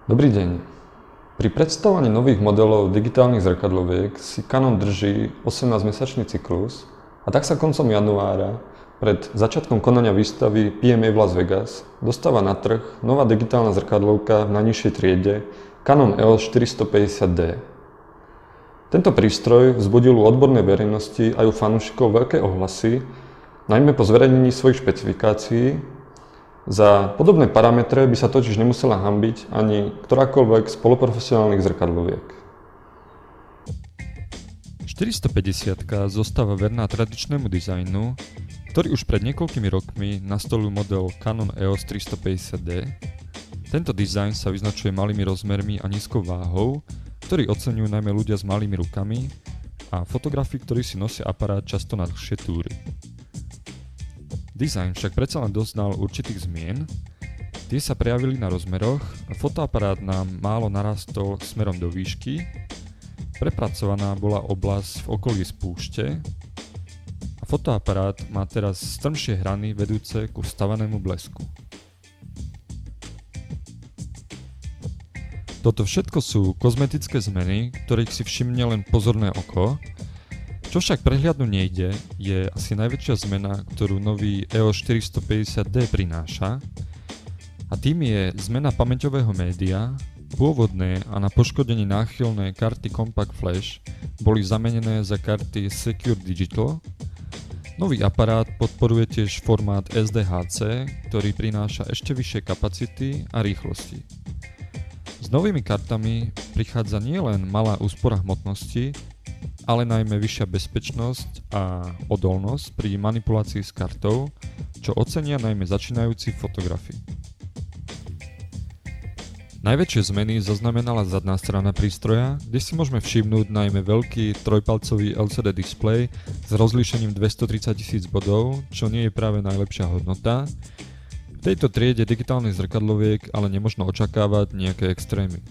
Dobrý deň. Pri predstavovaní nových modelov digitálnych zrkadloviek si Canon drží 18-mesačný cyklus a tak sa koncom januára pred začiatkom konania výstavy PMA v Las Vegas dostáva na trh nová digitálna zrkadlovka v najnižšej triede Canon EOS 450D. Tento prístroj vzbudil u odbornej verejnosti aj u fanúšikov veľké ohlasy, najmä po zverejnení svojich špecifikácií. Za podobné parametre by sa totiž nemusela hanbiť ani ktorákoľvek z poloprofesionálnych zrkadloviek. 450 zostáva verná tradičnému dizajnu, ktorý už pred niekoľkými rokmi nastolil model Canon EOS 350D. Tento dizajn sa vyznačuje malými rozmermi a nízkou váhou, ktorý oceňujú najmä ľudia s malými rukami a fotografi, ktorí si nosia aparát často na dlhšie túry. Dizajn však predsa len doznal určitých zmien. Tie sa prejavili na rozmeroch, fotoaparát nám málo narastol smerom do výšky, prepracovaná bola oblasť v okolí spúšte a fotoaparát má teraz strmšie hrany vedúce ku stavanému blesku. Toto všetko sú kozmetické zmeny, ktorých si všimne len pozorné oko. Čo však prehliadnúť nejde, je asi najväčšia zmena, ktorú nový EOS 450D prináša, a tým je zmena pamäťového média. Pôvodné a na poškodenie náchylné karty Compact Flash boli zamenené za karty Secure Digital. Nový aparát podporuje tiež formát SDHC, ktorý prináša ešte vyššie kapacity a rýchlosti. S novými kartami prichádza nielen malá úspora hmotnosti, ale najmä vyššia bezpečnosť a odolnosť pri manipulácii s kartou, čo ocenia najmä začínajúci fotografi. Najväčšie zmeny zaznamenala zadná strana prístroja, kde si môžeme všimnúť najmä veľký trojpalcový LCD displej s rozlíšením 230 000 bodov, čo nie je práve najlepšia hodnota. V tejto triede digitálnych zrkadloviek ale nemožno očakávať nejaké extrémy.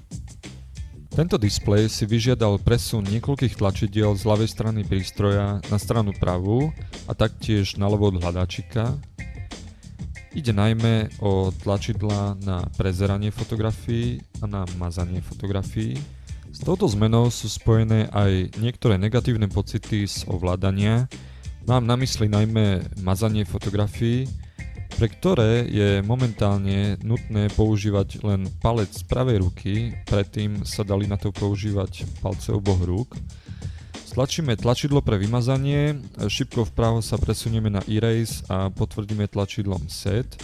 Tento displej si vyžiadal presun niekoľkých tlačidiel z ľavej strany prístroja na stranu pravú a taktiež naľavo od hľadáčika. Ide najmä o tlačidlá na prezeranie fotografií a na mazanie fotografií. S touto zmenou sú spojené aj niektoré negatívne pocity z ovládania. Mám na mysli najmä mazanie fotografií, pre ktoré je momentálne nutné používať len palec pravej ruky, predtým sa dali na to používať palce oboch rúk. Stlačíme tlačidlo pre vymazanie, šipkou vpravo sa presunieme na Erase a potvrdíme tlačidlom Set.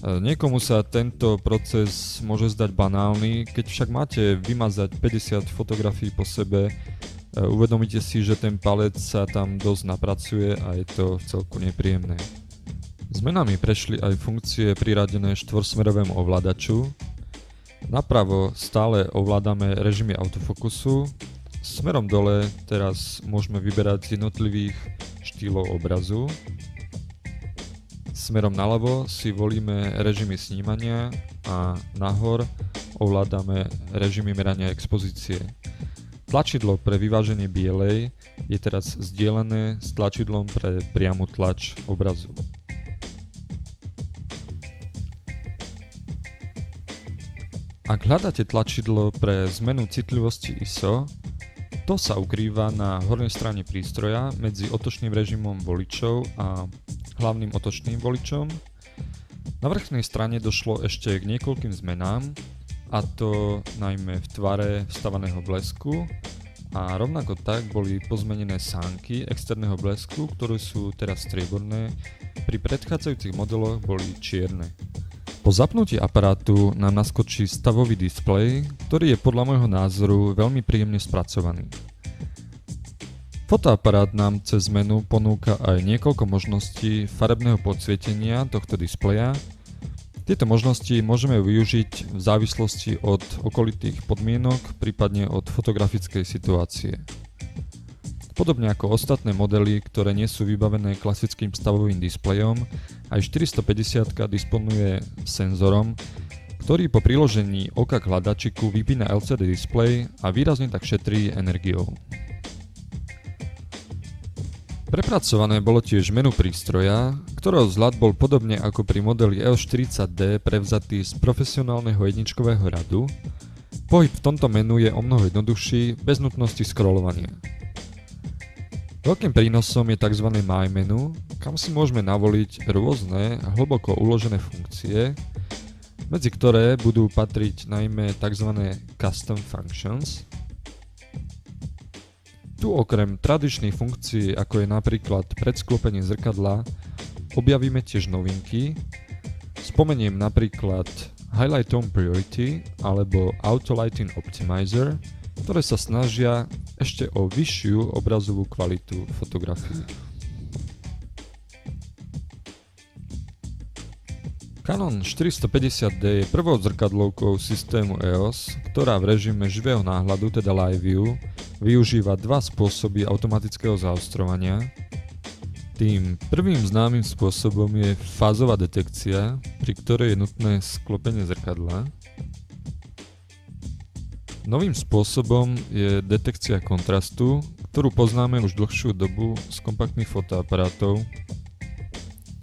Niekomu sa tento proces môže zdať banálny, keď však máte vymazať 50 fotografií po sebe, uvedomíte si, že ten palec sa tam dosť napracuje a je to vcelku nepríjemné. Zmenami prešli aj funkcie priradené štvorsmerovému ovládaču. Napravo stále ovládame režimy autofokusu. Smerom dole teraz môžeme vyberať z jednotlivých štýlov obrazu. Smerom naľavo si volíme režimy snímania a nahor ovládame režimy merania expozície. Tlačidlo pre vyváženie bielej je teraz zdieľané s tlačidlom pre priamu tlač obrazu. Ak hľadáte tlačidlo pre zmenu citlivosti ISO, to sa ukrýva na hornej strane prístroja medzi otočným režimom voličov a hlavným otočným voličom. Na vrchnej strane došlo ešte k niekoľkým zmenám, a to najmä v tvare vstavaného blesku, a rovnako tak boli pozmenené sánky externého blesku, ktoré sú teraz strieborné, pri predchádzajúcich modeloch boli čierne. Po zapnutí aparátu nám naskočí stavový displej, ktorý je podľa môjho názoru veľmi príjemne spracovaný. Fotoaparát nám cez menu ponúka aj niekoľko možností farebného podsvietenia tohto displeja. Tieto možnosti môžeme využiť v závislosti od okolitých podmienok, prípadne od fotografickej situácie. Podobne ako ostatné modely, ktoré nie sú vybavené klasickým stavovým displejom, aj 450 disponuje senzorom, ktorý po priložení oka k hľadačiku vypína LCD displej a výrazne tak šetrí energiou. Prepracované bolo tiež menu prístroja, ktorého vzhľad bol podobne ako pri modeli EOS 40D prevzatý z profesionálneho jedničkového radu. Pohyb v tomto menu je omnoho jednoduchší, bez nutnosti scrollovania. Veľkým prínosom je tzv. My menu, kam si môžeme navoliť rôzne hlboko uložené funkcie, medzi ktoré budú patriť najmä tzv. Custom Functions. Tu okrem tradičných funkcií, ako je napríklad predsklopenie zrkadla, objavíme tiež novinky. Spomeniem napríklad Highlight Tone Priority alebo Auto Lighting Optimizer, ktoré sa snažia ešte o vyššiu obrazovú kvalitu fotografií. Canon 450D je prvou zrkadlovkou systému EOS, ktorá v režime živého náhľadu, teda Live View, využíva dva spôsoby automatického zaostrovania. Tým prvým známym spôsobom je fázová detekcia, pri ktorej je nutné sklopenie zrkadla. Novým spôsobom je detekcia kontrastu, ktorú poznáme už dlhšiu dobu z kompaktných fotoaparátov.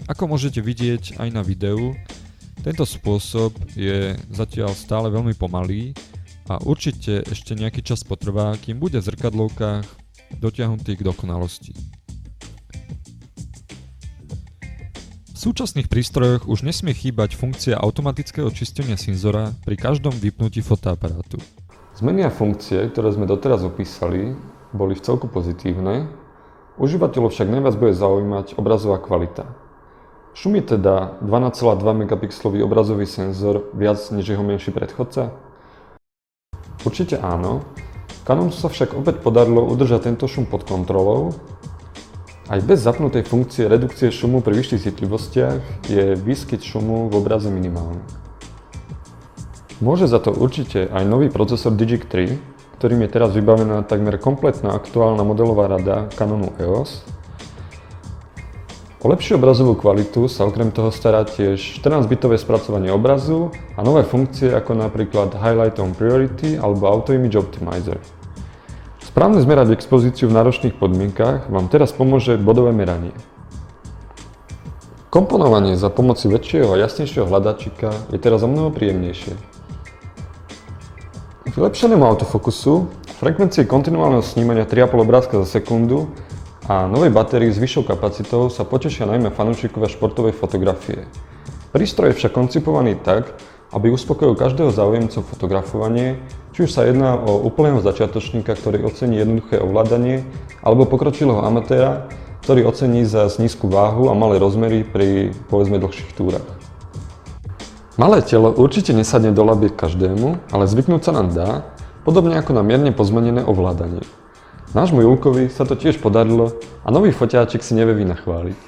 Ako môžete vidieť aj na videu, tento spôsob je zatiaľ stále veľmi pomalý a určite ešte nejaký čas potrvá, kým bude v zrkadlovkách dotiahnutý k dokonalosti. V súčasných prístrojoch už nesmie chýbať funkcia automatického čistenia cinzora pri každom vypnutí fotoaparátu. Zmeny a funkcie, ktoré sme doteraz opísali, boli vcelku pozitívne, užívateľov však najviac bude zaujímať obrazová kvalita. Šumí teda 12,2 megapixelový obrazový senzor viac než jeho menší predchodca? Určite áno, Canonu sa však opäť podarilo udržať tento šum pod kontrolou. Aj bez zapnutej funkcie redukcie šumu pri vyšších citlivostiach je výskyt šumu v obraze minimálny. Môže za to určite aj nový procesor Digic 3, ktorým je teraz vybavená takmer kompletná aktuálna modelová rada Canonu EOS. O lepšiu obrazovú kvalitu sa okrem toho stará tiež 14-bitové spracovanie obrazu a nové funkcie ako napríklad Highlight Tone Priority alebo Auto Image Optimizer. Správne zmerať expozíciu v náročných podmienkach vám teraz pomôže bodové meranie. Komponovanie za pomoci väčšieho a jasnejšieho hľadačika je teraz omnoho príjemnejšie. K vylepšenému autofokusu, frekvencii kontinuálneho snímania 3,5 obrázka za sekundu a novej batérii s vyššou kapacitou sa potešia najmä fanúšikovia športovej fotografie. Prístroj je však koncipovaný tak, aby uspokojil každého záujemcu fotografovanie, či už sa jedná o úplného začiatočníka, ktorý ocení jednoduché ovládanie, alebo pokročilého amatéra, ktorý ocení za nízku váhu a malé rozmery pri, povedzme, dlhších túrach. Malé telo určite nesadne do labiek každému, ale zvyknúť sa nám dá, podobne ako na mierne pozmenené ovládanie. Nášmu Julkovi sa to tiež podarilo a nový foťáčik si nevie vynachváliť.